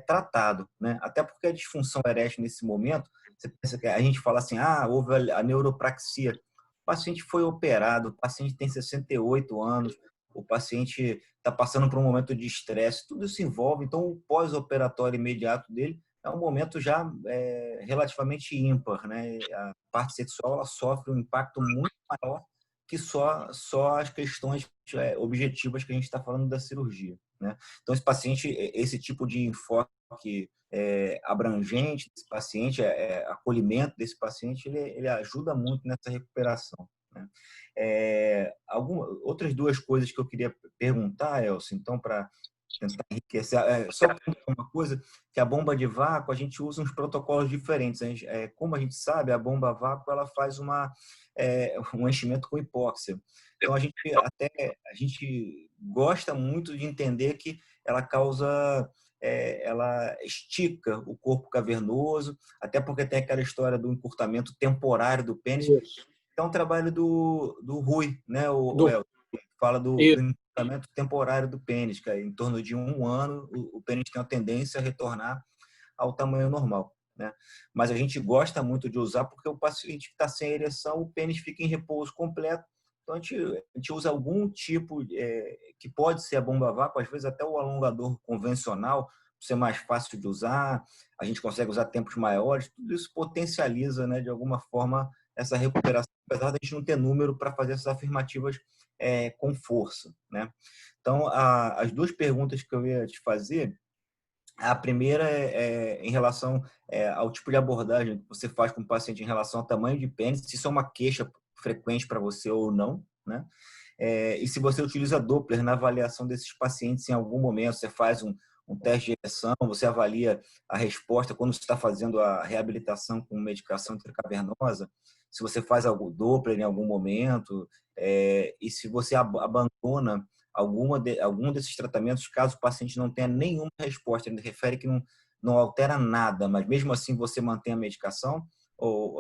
tratado, né? Até porque a disfunção erétil nesse momento, você pensa que a gente fala assim, houve a neuropraxia. O paciente foi operado, o paciente tem 68 anos, o paciente está passando por um momento de estresse, tudo isso envolve, então o pós-operatório imediato dele é um momento já relativamente ímpar, né? A parte sexual ela sofre um impacto muito maior que só as questões objetivas que a gente está falando da cirurgia, né? Então, esse tipo de enfoque abrangente desse paciente, acolhimento desse paciente, ele ajuda muito nessa recuperação, né? Outras duas coisas que eu queria perguntar, Elcio, então, para tentar enriquecer. Só uma coisa, que a bomba de vácuo, a gente usa uns protocolos diferentes. Como a gente sabe, a bomba a vácuo ela faz um enchimento com hipóxia. Então, a gente gosta muito de entender que ela ela estica o corpo cavernoso, até porque tem aquela história do encurtamento temporário do pênis. Isso. É um trabalho do Rui, né? O El, fala do encurtamento temporário do pênis, que em torno de 1 ano o pênis tem uma tendência a retornar ao tamanho normal, né? Mas a gente gosta muito de usar porque o paciente que está sem ereção, o pênis fica em repouso completo. Então a gente usa algum tipo que pode ser a bomba a vácuo, às vezes até o alongador convencional, para ser mais fácil de usar. A gente consegue usar tempos maiores. Tudo isso potencializa, né, de alguma forma essa recuperação, apesar de a gente não ter número para fazer essas afirmativas com força, né? Então, as duas perguntas que eu ia te fazer, a primeira em relação ao tipo de abordagem que você faz com o paciente em relação ao tamanho de pênis, se isso é uma queixa frequente para você ou não, né? E se você utiliza Doppler na avaliação desses pacientes em algum momento, você faz um teste de ereção, você avalia a resposta quando você está fazendo a reabilitação com medicação intracavernosa, se você faz algo Doppler em algum momento, e se você abandona algum desses tratamentos, caso o paciente não tenha nenhuma resposta, ele refere que não altera nada, mas mesmo assim você mantém a medicação, ou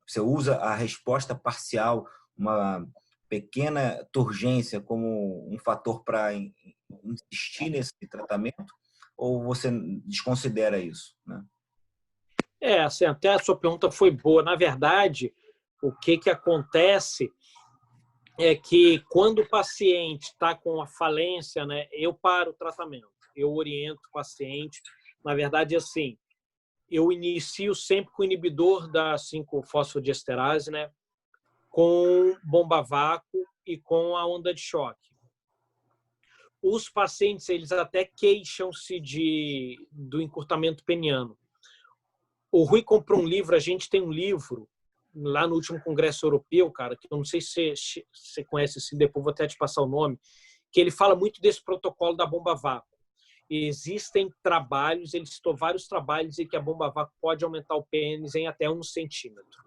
você usa a resposta parcial, uma pequena turgência como um fator para insistir nesse tratamento, ou você desconsidera isso, né? Assim, até a sua pergunta foi boa. Na verdade, o que acontece é que quando o paciente está com a falência, né, eu paro o tratamento, eu oriento o paciente. Na verdade, assim, eu inicio sempre com o inibidor da 5-fosfodiesterase, né, com bomba a vácuo e com a onda de choque. Os pacientes, eles até queixam-se do encurtamento peniano. O Rui comprou um livro, a gente tem um livro lá no último congresso europeu, cara, que eu não sei se você conhece, se depois vou até te passar o nome, que ele fala muito desse protocolo da bomba a vácuo. E existem trabalhos, ele citou vários trabalhos em que a bomba a vácuo pode aumentar o pênis em até 1 centímetro.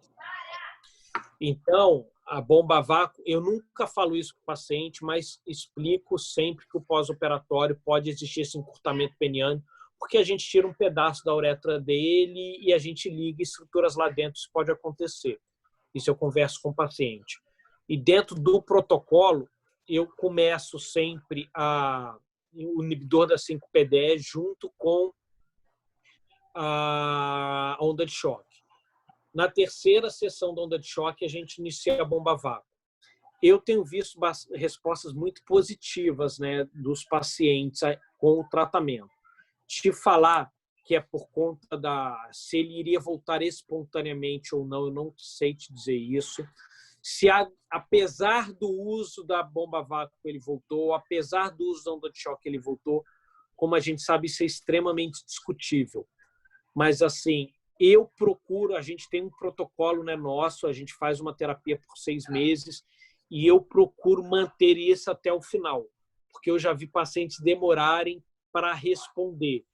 Então, a bomba a vácuo, eu nunca falo isso para o paciente, mas explico sempre que o pós-operatório pode existir esse encurtamento peniano, porque a gente tira um pedaço da uretra dele e a gente liga estruturas lá dentro, isso pode acontecer. Isso eu converso com o paciente. E dentro do protocolo, eu começo sempre o inibidor da 5-PDE junto com a onda de choque. Na terceira sessão da onda de choque, a gente inicia a bomba a vácuo. Eu tenho visto respostas muito positivas, né, dos pacientes com o tratamento. Te falar que é por conta se ele iria voltar espontaneamente ou não, eu não sei te dizer isso. Se apesar do uso da bomba a vácuo ele voltou, apesar do uso da onda de choque ele voltou, como a gente sabe, isso é extremamente discutível. Mas assim, eu procuro, a gente tem um protocolo, né, nosso, a gente faz uma terapia por 6 meses e eu procuro manter isso até o final, porque eu já vi pacientes demorarem para responder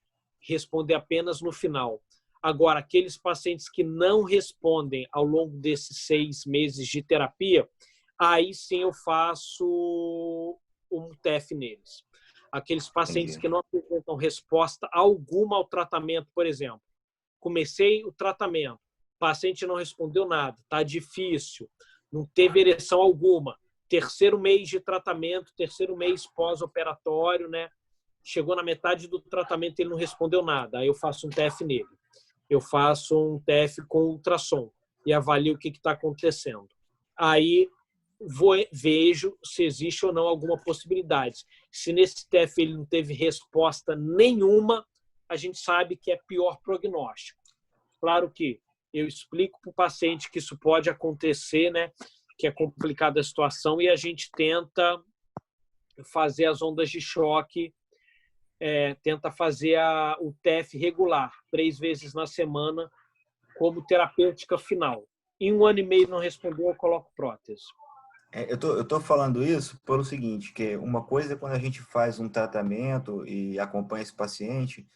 apenas no final. Agora, aqueles pacientes que não respondem ao longo desses 6 meses de terapia, aí sim eu faço um TEF neles. Aqueles pacientes que não apresentam resposta alguma ao tratamento, por exemplo, comecei o tratamento, o paciente não respondeu nada, está difícil, não teve ereção alguma, terceiro mês de tratamento, terceiro mês pós-operatório, né? Chegou na metade do tratamento e ele não respondeu nada, aí eu faço um TEF nele. Eu faço um TEF com ultrassom e avalio o que está acontecendo. Aí vejo se existe ou não alguma possibilidade. Se nesse TEF ele não teve resposta nenhuma, a gente sabe que é pior prognóstico. Claro que eu explico para o paciente que isso pode acontecer, né? Que é complicada a situação, e a gente tenta fazer as ondas de choque, tenta fazer o TEF regular, 3 vezes na semana, como terapêutica final. Em 1 ano e meio não respondeu, eu coloco prótese. Eu tô falando isso pelo seguinte, que uma coisa é quando a gente faz um tratamento e acompanha esse paciente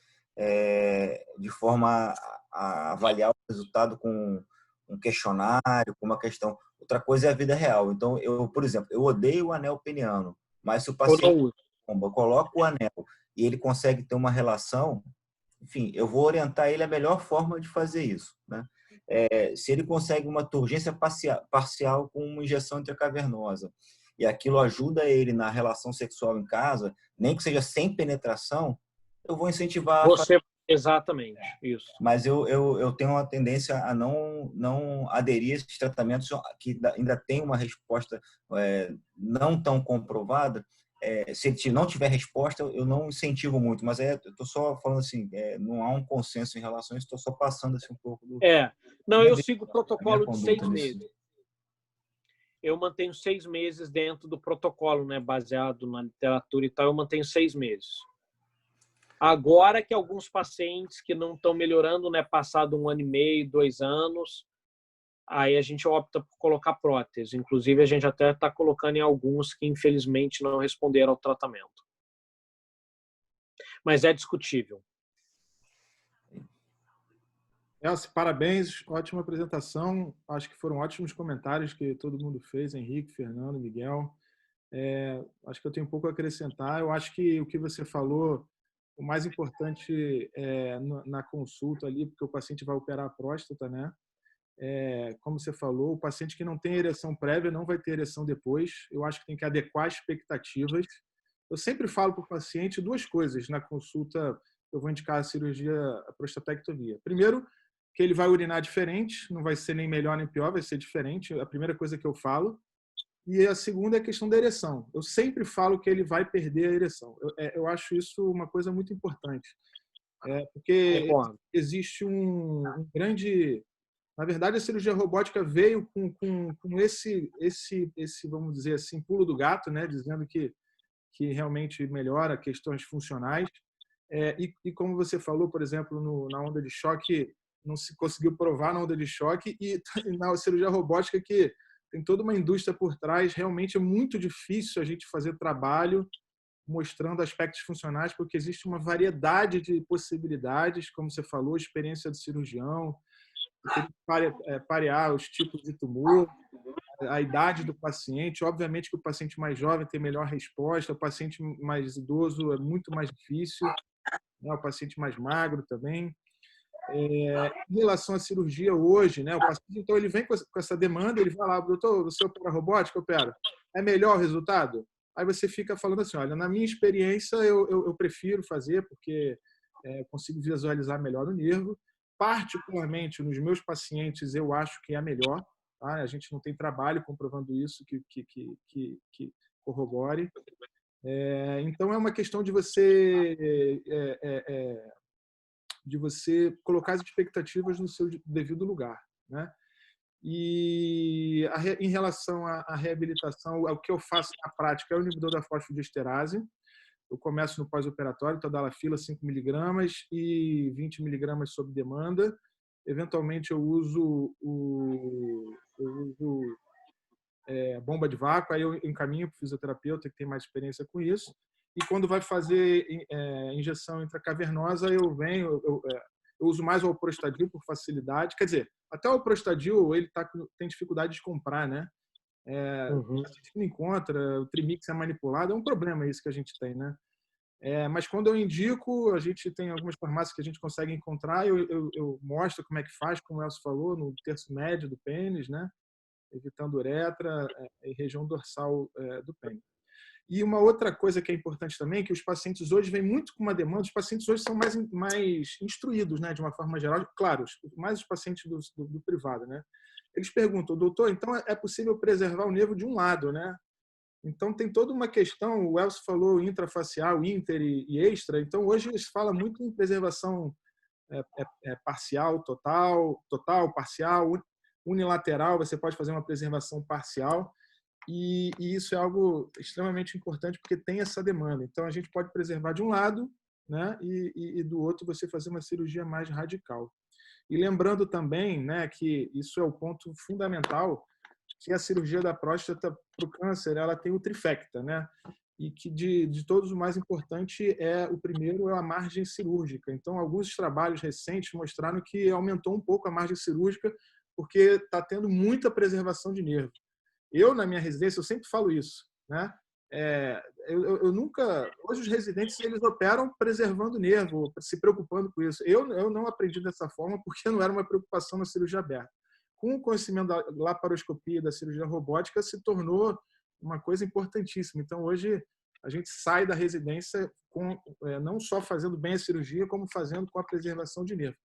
de forma a avaliar o resultado com um questionário, com uma questão. Outra coisa é a vida real. Então, por exemplo, eu odeio o anel peniano, mas se o paciente coloca o anel e ele consegue ter uma relação, enfim, eu vou orientar ele a melhor forma de fazer isso, né? Se ele consegue uma turgência parcial com uma injeção intracavernosa e aquilo ajuda ele na relação sexual em casa, nem que seja sem penetração, eu vou incentivar a fazer. Exatamente, isso. Mas eu tenho uma tendência a não aderir a esses tratamentos que ainda tem uma resposta não tão comprovada. Se ele não tiver resposta, eu não incentivo muito, mas eu estou só falando assim, não há um consenso em relação a isso, estou só passando assim um pouco do... Não, eu sigo o protocolo de 6 meses. Eu mantenho 6 meses dentro do protocolo, né, baseado na literatura e tal, eu mantenho 6 meses. Agora que alguns pacientes que não estão melhorando, né, passado 1 ano e meio, 2 anos, aí a gente opta por colocar prótese. Inclusive, a gente até está colocando em alguns que, infelizmente, não responderam ao tratamento. Mas é discutível. Elcio, parabéns, ótima apresentação. Acho que foram ótimos comentários que todo mundo fez, Henrique, Fernando, Miguel. Acho que eu tenho um pouco a acrescentar. Eu acho que o que você falou, o mais importante na consulta ali, porque o paciente vai operar a próstata, né? Como você falou, o paciente que não tem ereção prévia não vai ter ereção depois. Eu acho que tem que adequar expectativas. Eu sempre falo para o paciente 2 coisas na consulta. Eu vou indicar a cirurgia, a prostatectomia. Primeiro, que ele vai urinar diferente, não vai ser nem melhor nem pior, vai ser diferente. A primeira coisa que eu falo. E a segunda é a questão da ereção. Eu sempre falo que ele vai perder a ereção. Eu acho isso uma coisa muito importante. Porque existe um grande... Na verdade, a cirurgia robótica veio com esse, vamos dizer assim, pulo do gato, né? Dizendo que realmente melhora questões funcionais. E como você falou, por exemplo, na onda de choque, não se conseguiu provar na onda de choque, e na cirurgia robótica, que tem toda uma indústria por trás, realmente é muito difícil a gente fazer trabalho mostrando aspectos funcionais, porque existe uma variedade de possibilidades, como você falou, experiência do cirurgião, tem que parear os tipos de tumor, a idade do paciente. Obviamente que o paciente mais jovem tem melhor resposta, o paciente mais idoso é muito mais difícil, né? O paciente mais magro também. Em relação à cirurgia hoje, né? O paciente, então, ele vem com essa demanda, ele vai lá, doutor, você opera robótica? Eu opero. É melhor o resultado? Aí você fica falando assim, olha, na minha experiência, eu prefiro fazer, porque consigo visualizar melhor o nervo. Particularmente, nos meus pacientes, eu acho que é a melhor. Tá? A gente não tem trabalho comprovando isso, que corrobore. Então, é uma questão de você colocar as expectativas no seu devido lugar, né? E em relação à reabilitação, o que eu faço na prática é o inibidor da fosfodiesterase. Eu começo no pós-operatório, tadalafila 5 miligramas e 20 miligramas sob demanda. Eventualmente eu uso bomba de vácuo, aí eu encaminho para o fisioterapeuta que tem mais experiência com isso. E quando vai fazer injeção intracavernosa, eu uso mais o alprostadil por facilidade. Quer dizer, até o alprostadil ele tem dificuldade de comprar, né? A gente não encontra, o trimix é manipulado, é um problema isso que a gente tem, né? Mas quando eu indico, a gente tem algumas farmácias que a gente consegue encontrar, eu mostro como é que faz, como o Elcio falou, no terço médio do pênis, né? Evitando uretra e região dorsal do pênis. E uma outra coisa que é importante também é que os pacientes hoje vêm muito com uma demanda, os pacientes hoje são mais instruídos, né, de uma forma geral, claro, mais os pacientes do privado, né? Eles perguntam, doutor, então é possível preservar o nervo de um lado, né? Então tem toda uma questão, o Elcio falou intrafacial, inter e extra, então hoje se fala muito em preservação parcial, total, parcial, unilateral, você pode fazer uma preservação parcial. E isso é algo extremamente importante porque tem essa demanda. Então, a gente pode preservar de um lado, né, e do outro você fazer uma cirurgia mais radical. E lembrando também, né, que isso é o ponto fundamental, que a cirurgia da próstata para o câncer ela tem o trifecta, né? E que de todos o mais importante o primeiro é a margem cirúrgica. Então, alguns trabalhos recentes mostraram que aumentou um pouco a margem cirúrgica porque está tendo muita preservação de nervo. Eu, na minha residência, eu sempre falo isso, né? Eu nunca... Hoje, os residentes, eles operam preservando o nervo, se preocupando com isso. Eu não aprendi dessa forma porque não era uma preocupação na cirurgia aberta. Com o conhecimento da laparoscopia e da cirurgia robótica, se tornou uma coisa importantíssima. Então, hoje, a gente sai da residência não só fazendo bem a cirurgia, como fazendo com a preservação de nervo.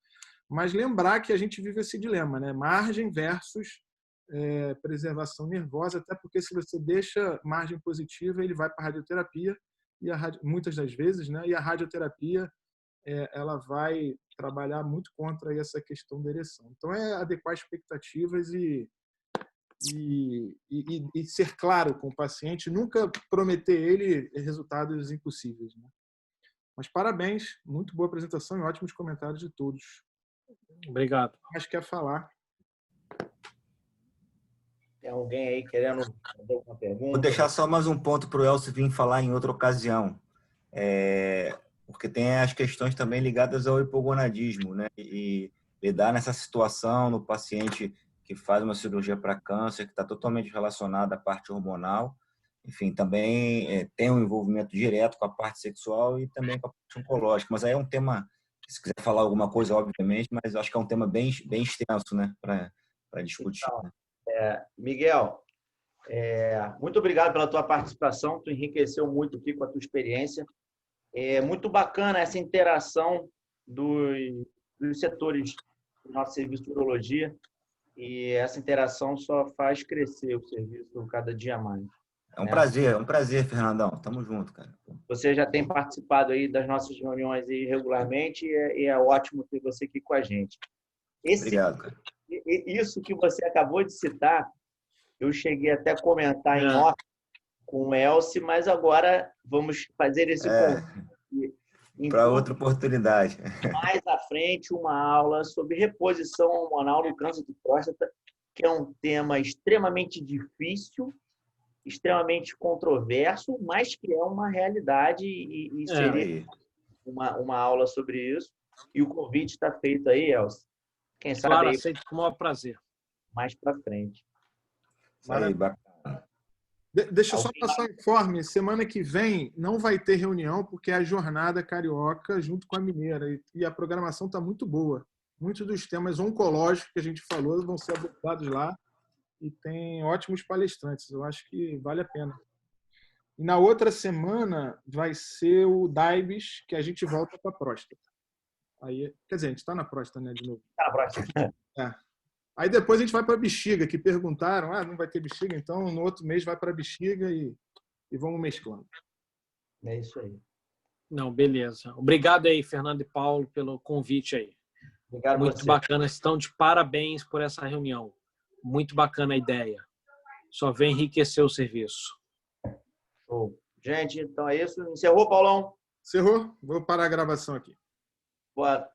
Mas lembrar que a gente vive esse dilema, né? Margem versus preservação nervosa, até porque se você deixa margem positiva, ele vai para a radioterapia, e muitas das vezes, né? E a radioterapia ela vai trabalhar muito contra essa questão da ereção. Então, adequar expectativas e ser claro com o paciente, nunca prometer ele resultados impossíveis, né? Mas parabéns, muito boa apresentação e ótimos comentários de todos. Obrigado. Acho que quer falar. Tem alguém aí querendo fazer alguma pergunta? Vou deixar só mais um ponto para o Elcio vir falar em outra ocasião. Porque tem as questões também ligadas ao hipogonadismo, né? E lidar nessa situação no paciente que faz uma cirurgia para câncer, que está totalmente relacionada à parte hormonal. Enfim, também tem um envolvimento direto com a parte sexual e também com a parte oncológica. Mas aí é um tema, se quiser falar alguma coisa, obviamente, mas acho que é um tema bem extenso, né? Para discutir. Então, Miguel, muito obrigado pela tua participação, tu enriqueceu muito aqui com a tua experiência. É muito bacana essa interação dos setores do nosso serviço de urologia, e essa interação só faz crescer o serviço cada dia mais. É um prazer, Fernandão. Tamo junto, cara. Você já tem participado aí das nossas reuniões aí regularmente e é ótimo ter você aqui com a gente. Obrigado, cara. Isso que você acabou de citar, eu cheguei até a comentar em off com o Elcio, mas agora vamos fazer esse para outra oportunidade. Mais à frente, uma aula sobre reposição hormonal no câncer de próstata, que é um tema extremamente difícil, extremamente controverso, mas que é uma realidade e seria uma aula sobre isso. E o convite está feito aí, Elcio. Quem sabe Claro, aí aceito com o maior prazer. mais para frente. Isso aí, bacana. Deixa eu só passar um informe. Semana que vem não vai ter reunião, porque é a jornada carioca junto com a mineira. E a programação está muito boa. Muitos dos temas oncológicos que a gente falou vão ser abordados lá. E tem ótimos palestrantes. Eu acho que vale a pena. E na outra semana vai ser o DAIBS, que a gente volta para a próstata. Aí, quer dizer, a gente está na próstata, né, de novo. Tá na próxima. É. Aí depois a gente vai para a bexiga, que perguntaram, não vai ter bexiga, então no outro mês vai para a bexiga e vamos mesclando. É isso aí. Não, beleza. Obrigado aí, Fernando e Paulo, pelo convite aí. Obrigado Muito você. bacana. Estão de parabéns por essa reunião. Muito bacana a ideia. Só vem enriquecer o serviço. Show. Gente, então é isso. Encerrou, Paulão? Encerrou? Vou parar a gravação aqui. Boa.